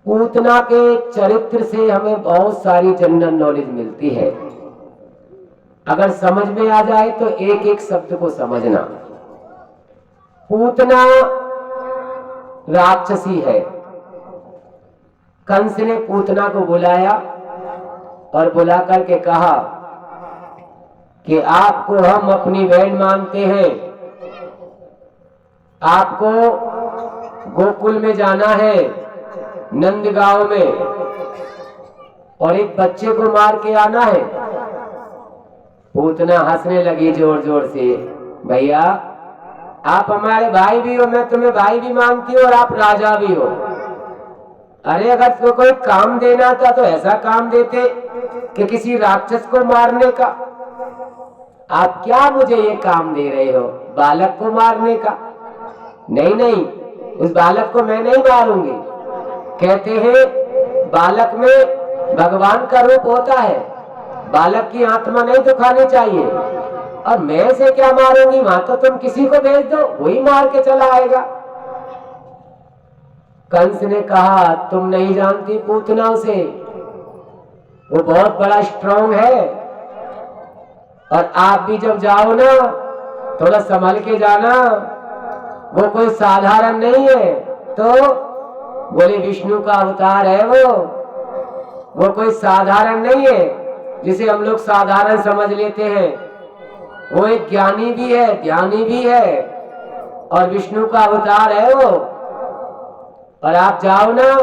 पूतना के चरित्र से हमें बहुत सारी जनरल नॉलेज मिलती है। अगर समझ में आ जाए तो एक एक शब्द को समझना। पूतना राक्षसी है। कंस ने पूतना को बुलाया और बुला करके कहा कि आपको हम अपनी बहन मानते हैं, आपको गोकुल में जाना है, नंदगांव में, और एक बच्चे को मार के आना है। पूतना हंसने लगी जोर जोर से, भैया आप हमारे भाई भी हो, मैं तुम्हें भाई भी मानती हूँ और आप राजा भी हो। अरे अगर तो कोई काम देना था तो ऐसा काम देते कि किसी राक्षस को मारने का। आप क्या मुझे ये काम दे रहे हो, बालक को मारने का? नहीं नहीं, उस बालक को मैं नहीं मारूंगी। कहते हैं बालक में भगवान का रूप होता है, बालक की आत्मा नहीं दुखानी चाहिए। और मैं इसे क्या मारूंगी, वहां तो तुम किसी को भेज दो, वही मार के चला आएगा। कंस ने कहा तुम नहीं जानती पूतना उसे, वो बहुत बड़ा स्ट्रांग है, और आप भी जब जाओ ना थोड़ा संभल के जाना, वो कोई साधारण नहीं है। तो बोले विष्णु का अवतार है वो कोई साधारण नहीं है जिसे हम लोग साधारण समझ लेते हैं। वो एक ज्ञानी भी है, ध्यानी भी है, और विष्णु का अवतार है वो। और आप जाओ ना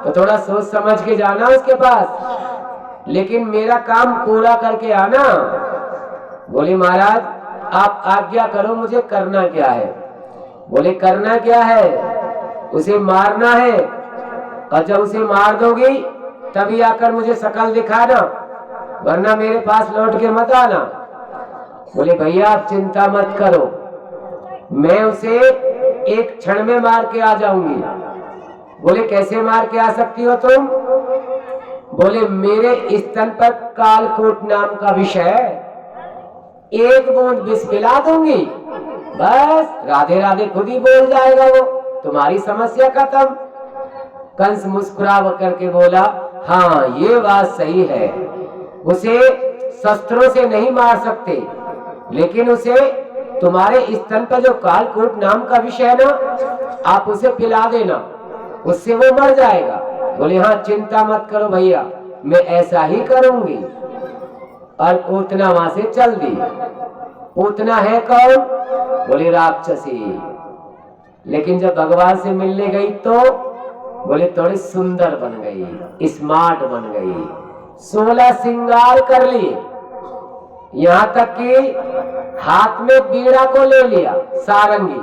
तो थोड़ा सोच समझ के जाना उसके पास, लेकिन मेरा काम पूरा करके आना। बोले महाराज आप आज्ञा करो, मुझे करना क्या है? बोले करना क्या है, उसे मारना है, और जब उसे मार दोगी तभी आकर मुझे शकल दिखाना, वरना मेरे पास लौट के मत आना। बोले भैया आप चिंता मत करो, मैं उसे एक क्षण में मार के आ जाऊंगी। बोले कैसे मार के आ सकती हो तुम? बोले मेरे स्तन पर कालकूट नाम का विषय है, एक बूंद विष पिला दूंगी, बस राधे राधे खुद ही बोल जाएगा वो, तुम्हारी समस्या खत्म। कंस मुस्कुरा करके बोला हाँ ये बात सही है, उसे शस्त्रों से नहीं मार सकते, लेकिन उसे तुम्हारे स्तन पर जो कालकूट नाम का विषय है ना, आप उसे पिला देना, उससे वो मर जाएगा। बोले हाँ चिंता मत करो भैया, मैं ऐसा ही करूंगी। और पूतना वहां से चल दी। पूतना है कौन? बोले राक्षसी। लेकिन जब भगवान से मिलने गई तो बोले थोड़ी सुंदर बन गई, स्मार्ट बन गई, 16 श्रृंगार कर लिए, यहां तक कि हाथ में बीड़ा को ले लिया सारंगी,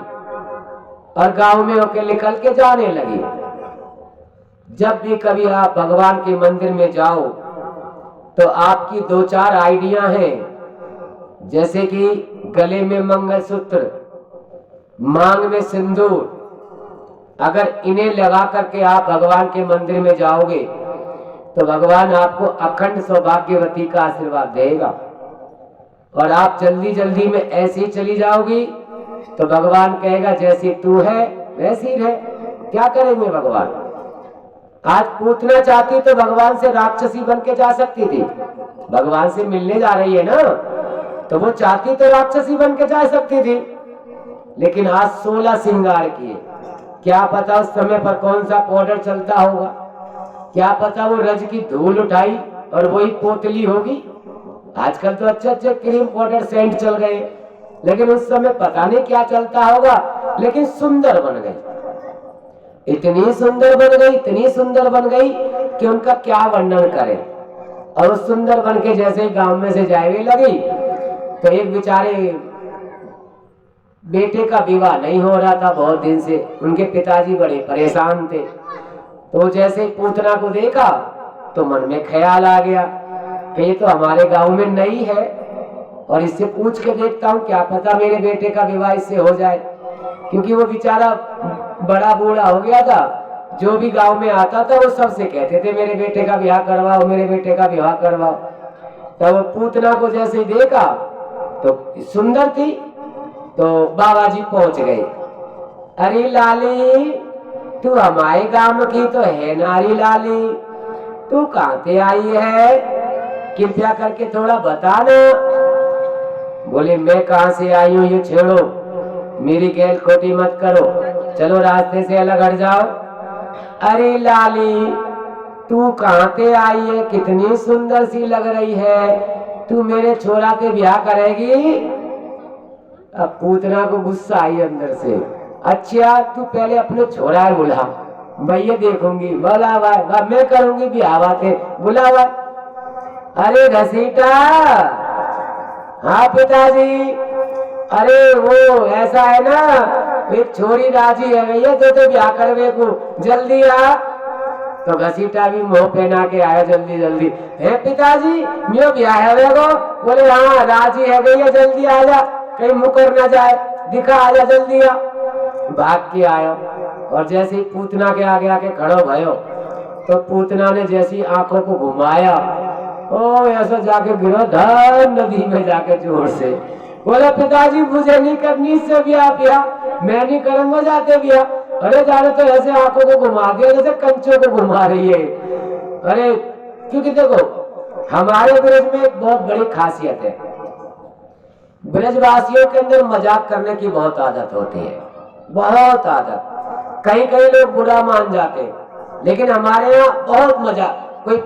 और गांव में होके निकल के जाने लगी। जब भी कभी आप भगवान के मंदिर में जाओ तो आपकी 2-4 आइडिया हैं, जैसे कि गले में मंगलसूत्र, मांग में सिंदूर, अगर इन्हें लगा करके आप भगवान के मंदिर में जाओगे तो भगवान आपको अखंड सौभाग्यवती का आशीर्वाद देगा। और आप जल्दी जल्दी में ऐसे ही चली जाओगी तो भगवान कहेगा जैसी तू है वैसी रहे। क्या करेंगे भगवान? आज पूतना चाहती तो भगवान से राक्षसी बन के जा सकती थी, भगवान से मिलने जा रही है ना, तो वो चाहती तो राक्षसी बन के जा सकती थी, लेकिन आज 16 श्रृंगार किए। क्या पता उस समय पर कौन सा पाउडर चलता होगा, क्या पता वो रज की धूल उठाई और वही पोतली होगी। आजकल तो अच्छे अच्छे क्रीम पाउडर सेंट चल गए, लेकिन उस समय पता नहीं क्या चलता होगा, लेकिन सुंदर बन गई, इतनी सुंदर बन गई, इतनी सुंदर बन गई कि उनका क्या वर्णन करें। और उस सुंदर बन के जैसे ही गांव में से जाने लगी तो एक बेचारे बेटे का विवाह नहीं हो रहा था बहुत दिन से, उनके पिताजी बड़े परेशान थे। तो जैसे ही पूतना को देखा तो मन में ख्याल आ गया कि ये तो हमारे गांव में नई है, और इससे पूछ के देखता हूँ क्या पता मेरे बेटे का विवाह इससे हो जाए, क्योंकि वो बेचारा बड़ा बूढ़ा हो गया था, जो भी गांव में आता था वो सबसे कहते थे मेरे बेटे का ब्याह करवाओ, मेरे बेटे का ब्याह करवाओ। तो वो पूतना को जैसे ही देखा तो सुंदर थी, तो बाबा जी पहुंच गए। अरे लाली तू हमारे गांव की तो है नारी लाली, तू कहाँ से आई है, कृपया करके थोड़ा बता ना। बोले मैं कहाँ से आई हूँ ये छेड़ो, मेरी गैल खोटी मत करो, चलो रास्ते से अलग हट जाओ। अरे लाली तू कहाँ से आई है, कितनी सुंदर सी लग रही है, तू मेरे छोरा के ब्याह करेगी। अब पूतना को गुस्सा आई अंदर से, अच्छा तू पहले अपने छोरा बुला, भैया देखूंगी। बोला भाई मैं करूंगी ब्याह बातें, बुला भाई। अरे घसीटा, हाँ पिताजी। अरे वो ऐसा है ना, एक छोरी राजी है भैया तो ब्याह करवे को, जल्दी आ। तो घसीटा भी मुंह पहना के आया जल्दी जल्दी, है पिताजी मैं ब्याह है वो। बोले हाँ राजी है भैया, जल्दी आ जा, कहीं मुकर ना जाए, दिखा आ जा जल्दी आ। भाग के आयो और जैसे ही पूतना के आगे आके खड़ो भयो तो पूतना ने जैसी आंखों को घुमाया, ओ ऐसा जाके गिरो धन नदी में जाके जोर से। बोला पिताजी मुझे नहीं करनी से ब्याह, मैं नहीं करूंगा जाते ब्याह। अरे जाने तो ऐसे आंखों को घुमा दिया जैसे कंचों को घुमा रही है। अरे क्योंकि देखो हमारे ब्रज में एक बहुत बड़ी खासियत है, ब्रजवासियों के अंदर मजाक करने की बहुत आदत होती है, बहुत आदत। कहीं कहीं लोग बुरा मान जाते हैं, लेकिन हमारे यहाँ बहुत मजा। कोई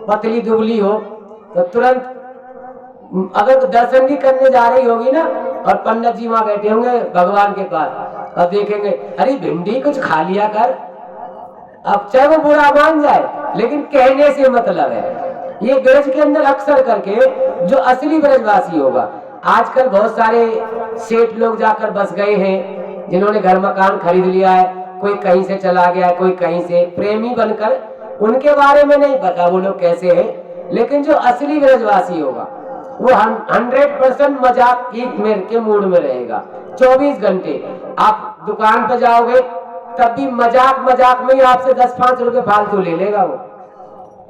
पतली दुबली हो तो तुरंत, अगर दर्शन भी करने जा रही होगी ना और पंडित जी वहां बैठे होंगे भगवान के पास और देखेंगे अरे भिंडी कुछ खा लिया कर, अब चाहे वो बुरा मान जाए लेकिन कहने से मतलब है। ये ब्रज के अंदर अक्सर करके जो असली ब्रजवासी होगा, आजकल बहुत सारे सेठ लोग जाकर बस गए हैं, जिन्होंने घर मकान खरीद लिया है, कोई कहीं से चला गया है, कोई कहीं से प्रेमी बनकर, उनके बारे में नहीं पता वो लोग कैसे हैं। लेकिन जो असली ब्रजवासी होगा वो 100% मजाक के मूड में रहेगा। 24 घंटे आप दुकान पे जाओगे तब भी मजाक में ही आपसे 10-5 रुपए फालतू ले लेगा वो।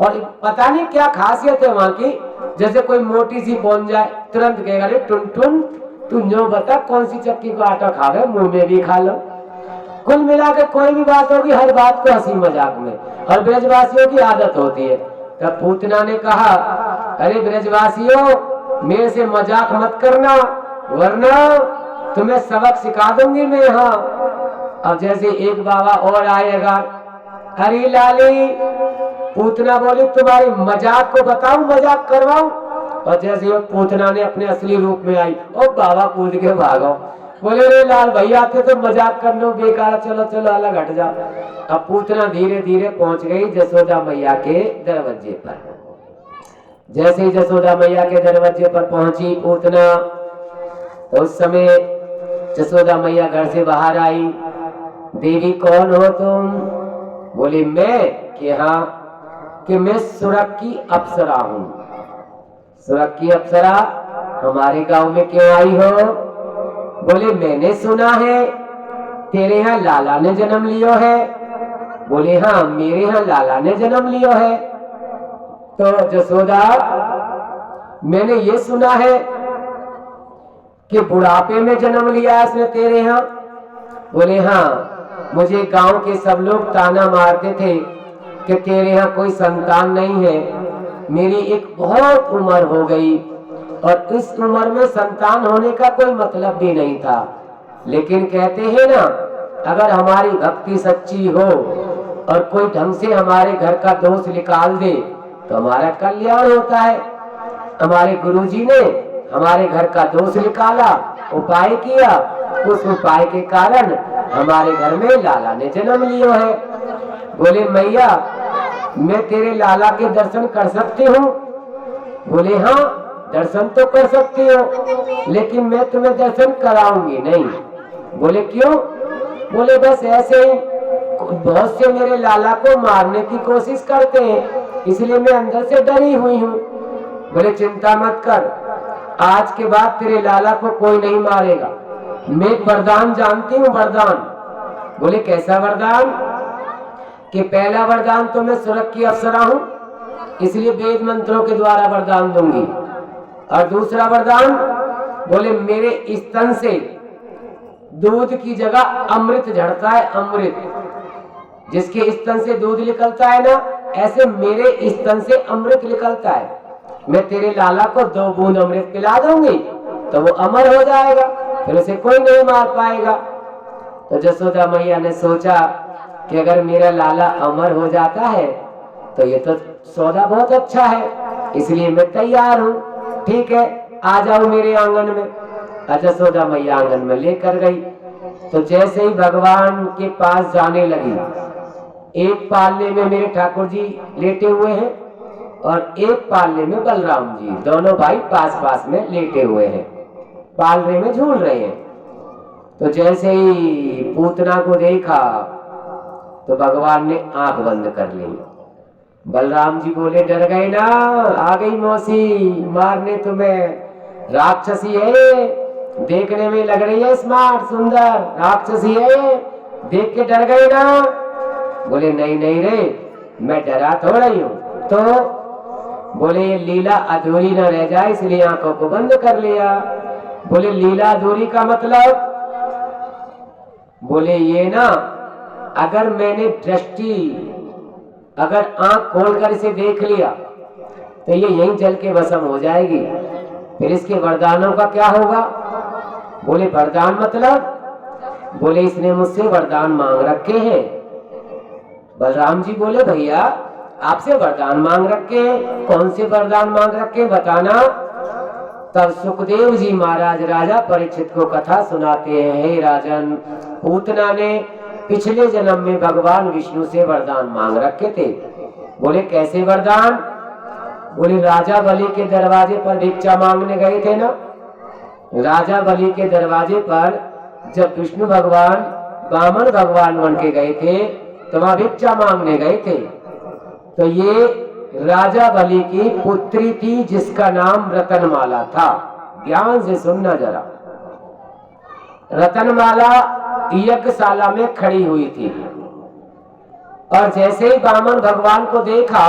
और पता नहीं क्या खासियत है वहां की, जैसे कोई मोटी सी पहुंच जाए तुरंत कहेगा अरे टुन टुन तू जो बता कौन सी चक्की को आटा खावे, मुंह में भी खा लो। कुल मिला के कोई भी बात होगी हर बात को हंसी मजाक में, और ब्रजवासियों की आदत होती है। तब पूतना ने कहा अरे ब्रजवासियों मेरे से मजाक मत करना वरना तुम्हें सबक सिखा दूंगी मैं यहाँ। अब जैसे एक बाबा और आएगा, हरी लाली पूतना बोली तुम्हारी मजाक को बताऊं, मजाक करवाऊं। और जैसे वो पूतना ने अपने असली रूप में आई, ओ बाबा कूद के भागो, बोले रे लाल भैया आते तो मजाक कर लो बेकार, चलो चलो अलग हट जाओ। अब पूतना धीरे धीरे पहुंच गई जसोदा मैया के दरवाजे पर। जैसे ही जसोदा मैया के दरवाजे पर पहुंची पूतना, तो उस समय जसोदा मैया घर से बाहर आई। देवी कौन हो तुम? बोली मैं कि हाँ, कि मैं सुरग की अप्सरा हूँ। सुरग की अप्सरा हमारे गांव में क्यों आई हो? बोले मैंने सुना है तेरे यहाँ लाला ने जन्म लियो है। बोले हाँ मेरे यहाँ लाला ने जन्म लियो है। तो जसोदा मैंने ये सुना है कि बुढ़ापे में जन्म लिया इसने तेरे यहाँ। बोले हाँ मुझे गांव के सब लोग ताना मारते थे कि तेरे यहाँ कोई संतान नहीं है। मेरी एक बहुत उम्र हो गई और इस उम्र में संतान होने का कोई मतलब भी नहीं था, लेकिन कहते हैं ना अगर हमारी भक्ति सच्ची हो और कोई ढंग से हमारे घर का दोष निकाल दे तो हमारा कल्याण होता है। हमारे गुरुजी ने हमारे घर का दोष निकाला, उपाय किया, उस उपाय के कारण हमारे घर में लाला ने जन्म लिया है। बोले मैया मैं तेरे लाला के दर्शन कर सकती हूँ? बोले हाँ दर्शन तो कर सकती हो, लेकिन मैं तुम्हें दर्शन कराऊंगी नहीं। बोले क्यों? बोले बस ऐसे ही, बहुत से मेरे लाला को मारने की कोशिश करते हैं इसलिए मैं अंदर से डरी हुई हूँ। बोले चिंता मत कर, आज के बाद तेरे लाला को कोई नहीं मारेगा। मैं वरदान जानती हूँ, वरदान। बोले कैसा वरदान? कि पहला वरदान तो मैं सुरग की अप्सरा हूँ इसलिए वेद मंत्रों के द्वारा वरदान दूंगी, और दूसरा वरदान बोले मेरे स्तन से दूध की जगह अमृत झड़ता है, अमृत। जिसके स्तन से दूध निकलता है ना, ऐसे मेरे स्तन से अमृत निकलता है। मैं तेरे लाला को 2 बूंद अमृत पिला दूंगी तो वो अमर हो जाएगा, फिर उसे कोई नहीं मार पाएगा। तो जसोदा मैया ने सोचा कि अगर मेरा लाला अमर हो जाता है तो ये तो सौदा बहुत अच्छा है, इसलिए मैं तैयार हूँ। ठीक है, आ जाओ मेरे आंगन में। जसोदा मैया आंगन में लेकर गई। तो जैसे ही भगवान के पास जाने लगी, एक पालने में मेरे ठाकुर जी लेटे हुए हैं और एक पालने में बलराम जी, दोनों भाई पास पास में लेटे हुए हैं, पालने में झूल रहे हैं। तो जैसे ही पूतना को देखा तो भगवान ने आंख बंद कर ली। बलराम जी बोले, डर गए ना, आ गई मौसी मारने तुम्हें, राक्षसी है, देखने में लग रही है स्मार्ट सुंदर, राक्षसी है, देख के डर गए ना। बोले नहीं नहीं रे, मैं डरा थोड़ा ही हूँ। तो बोले ये लीला अधूरी न रह जाए इसलिए आंखों को बंद कर लिया। बोले लीला अधूरी का मतलब? बोले ये ना, अगर मैंने दृष्टि, अगर आंख खोलकर इसे देख लिया तो ये यहीं जल के भस्म हो जाएगी, फिर इसके वरदानों का क्या होगा? बोले वरदान मतलब? बोले इसने मुझसे वरदान मांग रखे हैं। बलराम जी बोले भैया आपसे वरदान मांग रखे हैं, कौन से वरदान मांग रखे बताना। तब सुखदेव जी महाराज राजा परीक्षित को कथा सुनाते हैं, हे राजन, पूतना ने पिछले जन्म में भगवान विष्णु से वरदान मांग रखे थे। बोले कैसे वरदान? बोले राजा बलि के दरवाजे पर भिक्षा मांगने गए थे ना, राजा बलि के दरवाजे पर जब विष्णु भगवान वामन भगवान बन के गए थे तो वहां भिक्षा मांगने गए थे। तो ये राजा बलि की पुत्री थी जिसका नाम रतनमाला था। ध्यान से सुनना जरा। रतनमाला यज्ञशाला में खड़ी हुई थी और जैसे ही वामन भगवान को देखा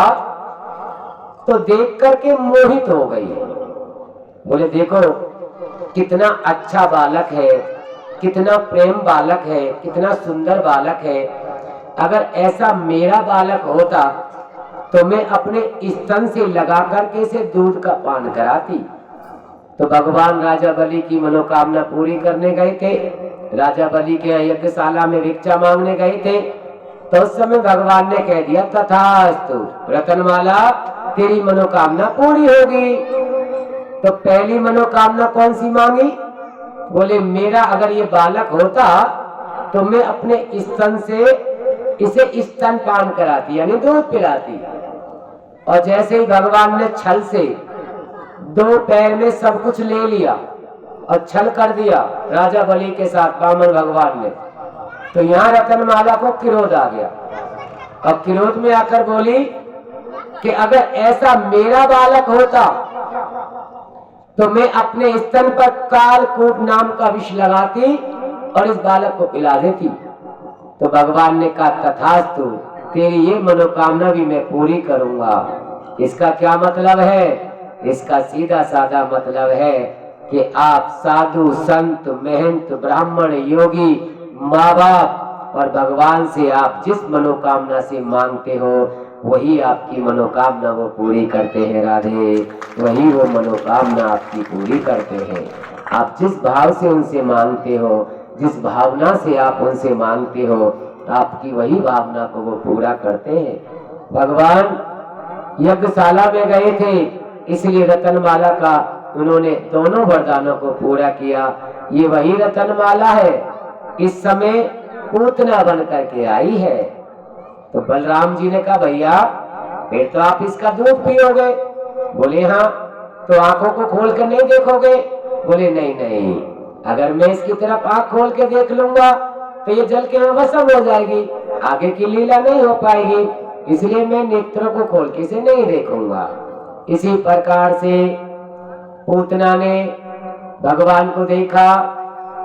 तो देख करके मोहित हो गई। बोले देखो कितना अच्छा बालक है, कितना प्रेम बालक है, कितना सुंदर बालक है। अगर ऐसा मेरा बालक होता तो मैं अपने स्तन से लगा करके इसे दूध का पान कराती। तो भगवान राजा बलि की मनोकामना पूरी करने गए थे, राजा बलि के यज्ञशाला में भिक्षा मांगने गए थे। तो उस समय भगवान ने कह दिया तथास्तु, रतनमाला तेरी मनोकामना पूरी होगी। तो पहली मनोकामना कौन सी मांगी? बोले मेरा अगर ये बालक होता तो मैं अपने स्तन से इसे स्तन पान कराती, यानी दूध पिलाती। और जैसे ही भगवान ने छल से 2 पैर में सब कुछ ले लिया और छल कर दिया राजा बलि के साथ वामन भगवान ने, तो यहाँ रतनमाला को क्रोध आ गया। और क्रोध में आकर बोली कि अगर ऐसा मेरा बालक होता तो मैं अपने स्तन पर कालकूट नाम का विष लगाती और इस बालक को पिला देती। तो भगवान ने कहा तथास्तु, तेरी ये मनोकामना भी मैं पूरी करूंगा। इसका क्या मतलब है? इसका सीधा साधा मतलब है कि आप साधु संत महंत ब्राह्मण योगी माँ बाप और भगवान से आप जिस मनोकामना से मांगते हो वही आपकी मनोकामना वो पूरी करते हैं। राधे, वही वो मनोकामना आपकी पूरी करते हैं। आप जिस भाव से उनसे मांगते हो, जिस भावना से आप उनसे मांगते हो, आपकी वही भावना को वो पूरा करते हैं। भगवान यज्ञशाला में गए थे इसलिए रतनमाला का उन्होंने दोनों वरदानों को पूरा किया। ये वही रतनमाला है, इस समय पूतना बन करके आई है। तो बलराम जी ने कहा भैया फिर तो आप इसका दूध पियोगे? बोले हाँ। तो आंखों को खोल कर नहीं देखोगे? बोले नहीं नहीं, अगर मैं इसकी तरफ आंख खोल के देख लूंगा तो ये जल के भस्म हो जाएगी, आगे की लीला नहीं हो पाएगी, इसलिए मैं नेत्रों को खोल के इसे नहीं देखूंगा। इसी प्रकार से पूतना ने भगवान को देखा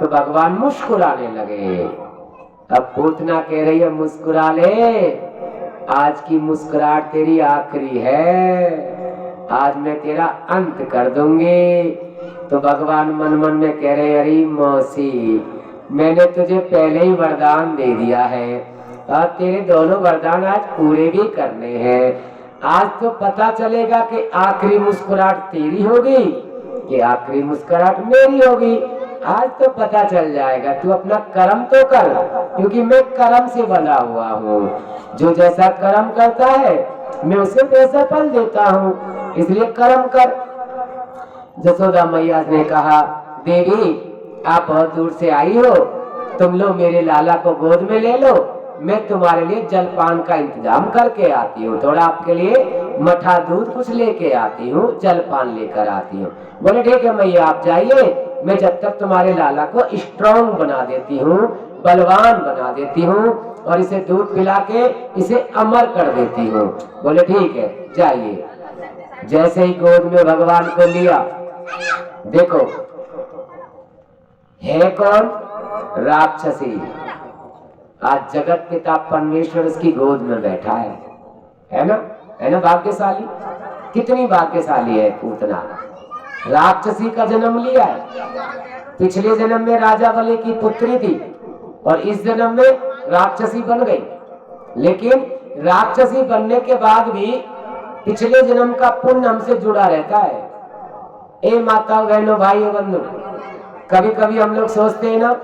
तो भगवान मुस्कुराने लगे। अब पूतना कह रही है मुस्कुरा ले, आज की मुस्कुराहट तेरी आखिरी है, आज मैं तेरा अंत कर दूंगी। तो भगवान मन मन में कह रहे अरे मौसी, मैंने तुझे पहले ही वरदान दे दिया है, और तेरे दोनों वरदान आज पूरे भी करने हैं। आज तो पता चलेगा कि आखिरी मुस्कुराहट तेरी होगी कि आखिरी मुस्कुराहट मेरी होगी। आज तो पता चल जाएगा। तू अपना कर्म तो कर, क्योंकि मैं कर्म से बना हुआ हूँ। जो जैसा कर्म करता है मैं उसे वैसा फल देता हूँ, इसलिए कर्म कर। जसोदा मैया ने कहा, देवी आप बहुत दूर से आई हो, तुम लो मेरे लाला को गोद में ले लो, मैं तुम्हारे लिए जलपान का इंतजाम करके आती हूँ। थोड़ा आपके लिए मठा दूध कुछ लेके आती हूँ, जलपान लेकर आती हूँ। बोले ठीक है मैया आप जाइए, मैं जब तक तुम्हारे लाला को स्ट्रॉन्ग बना देती हूँ, बलवान बना देती हूँ और इसे दूध पिला के इसे अमर कर देती हूँ। बोले ठीक है जाइए। जैसे ही गोद में भगवान को लिया, देखो है कौन? राक्षसी। आज जगत पिता परमेश्वर उसकी गोद में बैठा है ना? है ना भाग्यशाली? कितनी भाग्यशाली है पूतना। राक्षसी का जन्म लिया है। पिछले जन्म में राजा बलि की पुत्री थी और इस जन्म में राक्षसी बन गई। लेकिन राक्षसी बनने के बाद भी पिछले जन्म का पुण्य हमसे जुड़ा रहता है। ए माताओं बहनों भाइयों बंधु, कभी कभी हम लोग सोचते हैं ना,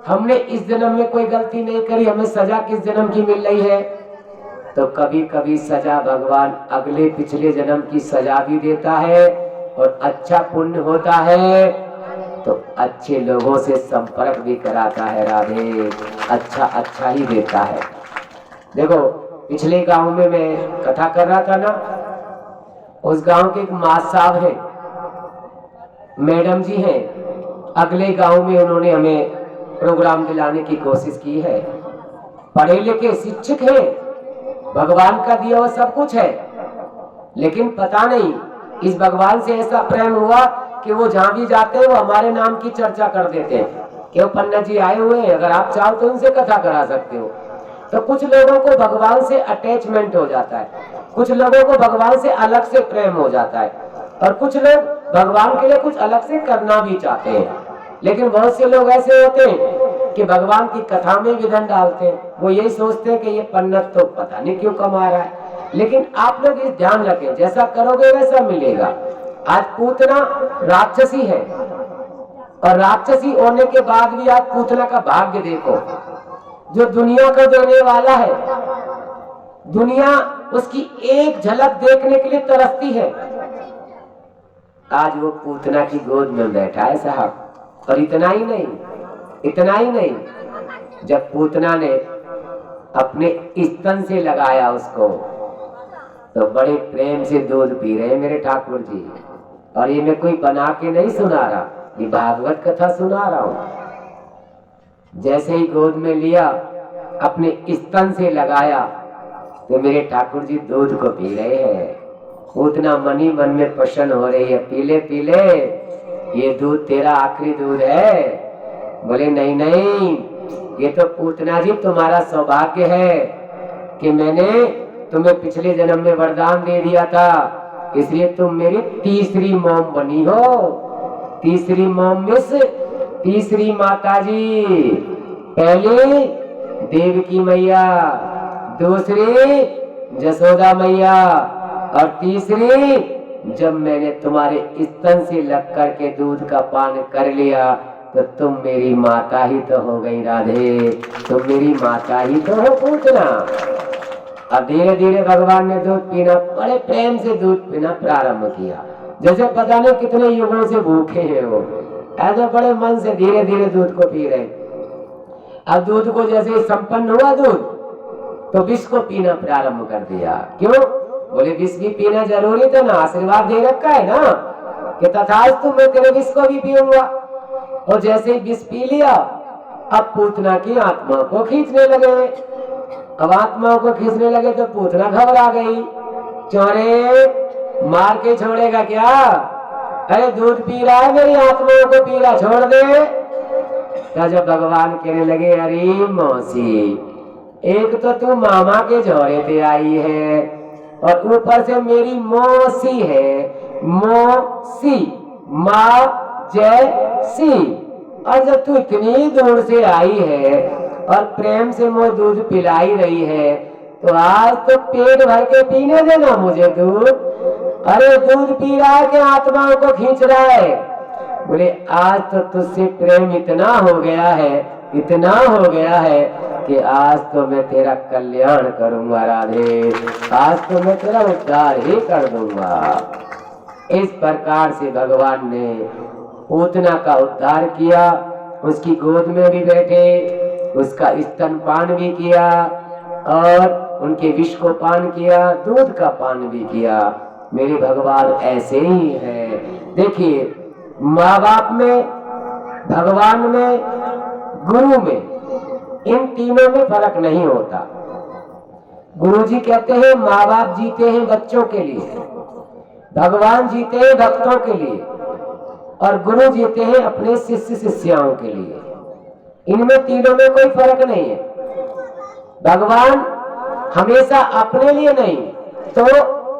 हमने इस जन्म में कोई गलती नहीं करी, हमें सजा किस जन्म की मिल रही है? तो कभी कभी सजा भगवान अगले पिछले जन्म की सजा भी देता है। और अच्छा पुण्य होता है तो अच्छे लोगों से संपर्क भी कराता है। राधे अच्छा अच्छा ही देता है। देखो पिछले गांव में मैं कथा कर रहा था ना, उस गांव के एक माँ साहब है, मैडम जी हैं। अगले गांव में उन्होंने हमें प्रोग्राम दिलाने की कोशिश की है। पढ़े लिखे शिक्षक हैं, भगवान का दिया हुआ सब कुछ है, लेकिन पता नहीं इस भगवान से ऐसा प्रेम हुआ कि वो जहां भी जाते हैं वो हमारे नाम की चर्चा कर देते हैं कि वो पंडित जी आए हुए हैं, अगर आप चाहो तो उनसे कथा करा सकते हो। तो कुछ लोगों को भगवान से अटैचमेंट हो जाता है, कुछ लोगों को भगवान से अलग से प्रेम हो जाता है, और कुछ लोग भगवान के लिए कुछ अलग से करना भी चाहते हैं। लेकिन बहुत से लोग ऐसे होते हैं कि भगवान की कथा में विघन डालते हैं। वो यही सोचते हैं कि ये पंडित तो पता नहीं क्यों कमा रहा है। लेकिन आप लोग इस ध्यान रखें, जैसा करोगे वैसा मिलेगा। आज पूतना राक्षसी है, और राक्षसी होने के बाद भी आज पूतना का भाग्य देखो, जो दुनिया को देने वाला है, दुनिया उसकी एक झलक देखने के लिए तरसती है। आज वो पूतना की गोद में बैठा है साहब। और इतना ही नहीं, जब पूतना ने अपने स्तन से लगाया उसको, तो बड़े प्रेम से दूध पी रहे हैं मेरे ठाकुर जी। और ये मैं कोई बना के नहीं सुना रहा, ये भागवत कथा सुना रहा हूं। जैसे ही गोद में लिया, अपने स्तन से लगाया, तो मेरे ठाकुर जी दूध को पी रहे हैं। पूतना मनी मन में प्रसन्न हो रही है, पीले पीले, ये दूध तेरा आखिरी दूध है। बोले नहीं नहीं, ये तो पूतना जी तुम्हारा सौभाग्य है कि मैंने तुम्हें पिछले जन्म में वरदान दे दिया था, इसलिए तुम मेरी तीसरी मॉम बनी हो। तीसरी मॉम मिस, तीसरी माता जी। पहली देवकी मैया, दूसरी जसोदा मैया, और तीसरी जब मैंने तुम्हारे स्तन से लग करके दूध का पान कर लिया, तो तुम मेरी माता ही तो हो गई राधे, तुम मेरी माता ही तो हो पूतना। अब धीरे धीरे भगवान ने दूध पीना, बड़े प्रेम से दूध पीना प्रारंभ किया, जैसे पता नहीं कितने युगों से भूखे हैं वो, ऐसे बड़े मन से धीरे धीरे दूध को पी रहे। अब दूध को जैसे संपन्न हुआ दूध, तो विष को पीना प्रारंभ कर दिया। क्यों? बोले विष भी पीना जरूरी था ना, आशीर्वाद दे रखा है ना कि तथास्तु मैं तेरे विष को भी पीऊंगा। और जैसे ही विष पी लिया, अब पूतना की आत्मा को खींचने लगे। अब आत्माओं को खींचने लगे तो पूतना घबरा गई, चोरे मार के छोड़ेगा क्या? अरे दूध पी रहा है, मेरी आत्माओं को पी रहा, छोड़ दे। तो जब भगवान कहने लगे, अरे मौसी, एक तो तू मामा के झोरे पे आई है और ऊपर से मेरी मौसी है, मौसी माँ जय सी। और जब तू इतनी दूर से आई है और प्रेम से मुझे दूध पिलाई रही है, तो आज तो पेट भर के पीने देना मुझे दूध। अरे दूध पी रहा है कि आत्माओं को खींच रहा है? बोले आज तो तुझसे प्रेम इतना हो गया है, इतना हो गया है कि आज तो मैं तेरा कल्याण करूंगा राधे, आज तो मैं तेरा उद्धार ही कर दूंगा। इस प्रकार से भगवान ने पूतना का उद्धार किया, उसकी गोद में भी बैठे, उसका स्तनपान भी किया और उनके विष को पान किया, दूध का पान भी किया। मेरे भगवान ऐसे ही है। देखिए माँ बाप में, भगवान में, गुरु में, इन तीनों में फर्क नहीं होता। गुरुजी कहते हैं माँ बाप जीते हैं बच्चों के लिए, भगवान जीते हैं भक्तों के लिए, और गुरु जीते हैं अपने शिष्य शिष्याओं के लिए। इनमें तीनों में कोई फर्क नहीं है। भगवान हमेशा अपने लिए नहीं तो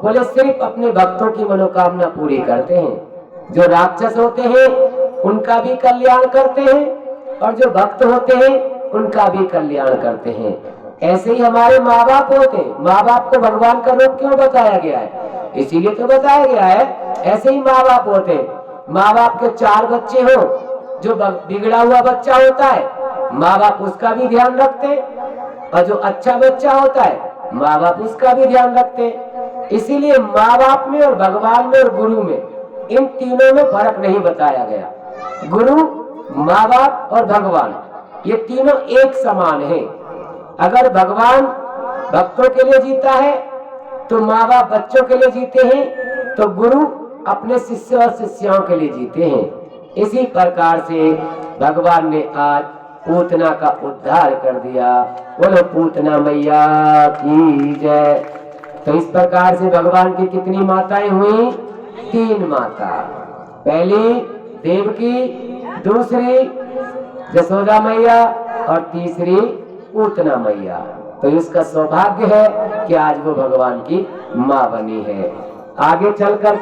बोले सिर्फ अपने भक्तों की मनोकामना पूरी करते हैं। जो राक्षस होते हैं उनका भी कल्याण करते हैं, और जो भक्त होते हैं उनका भी कल्याण करते हैं। ऐसे ही हमारे माँ बाप होते हैं। माँ बाप को भगवान का रूप क्यों बताया गया है? इसीलिए तो बताया गया है। ऐसे ही माँ बाप होते हैं। माँ बाप के 4 बच्चे हो, जो बिगड़ा हुआ बच्चा होता है माँ बाप उसका भी ध्यान रखते, और जो अच्छा बच्चा होता है माँ बाप उसका भी ध्यान रखते। इसीलिए माँ बाप में और भगवान में और गुरु में, इन तीनों में फर्क नहीं बताया गया। गुरु, माँ बाप और भगवान, ये तीनों एक समान है। अगर भगवान भक्तों के लिए जीता है तो माँ बाप बच्चों के लिए जीते हैं, तो गुरु अपने शिष्य और शिष्याओं के लिए जीते हैं। इसी प्रकार से भगवान ने आज पूतना का उद्धार कर दिया। बोलो पूतना मैया की जय। तो इस प्रकार से भगवान की कितनी माताएं हुई? 3 माता। पहली देवकी, दूसरी यशोदा मैया और तीसरी पूतना मैया। तो इसका सौभाग्य है कि आज वो भगवान की माँ बनी है। आगे चल कर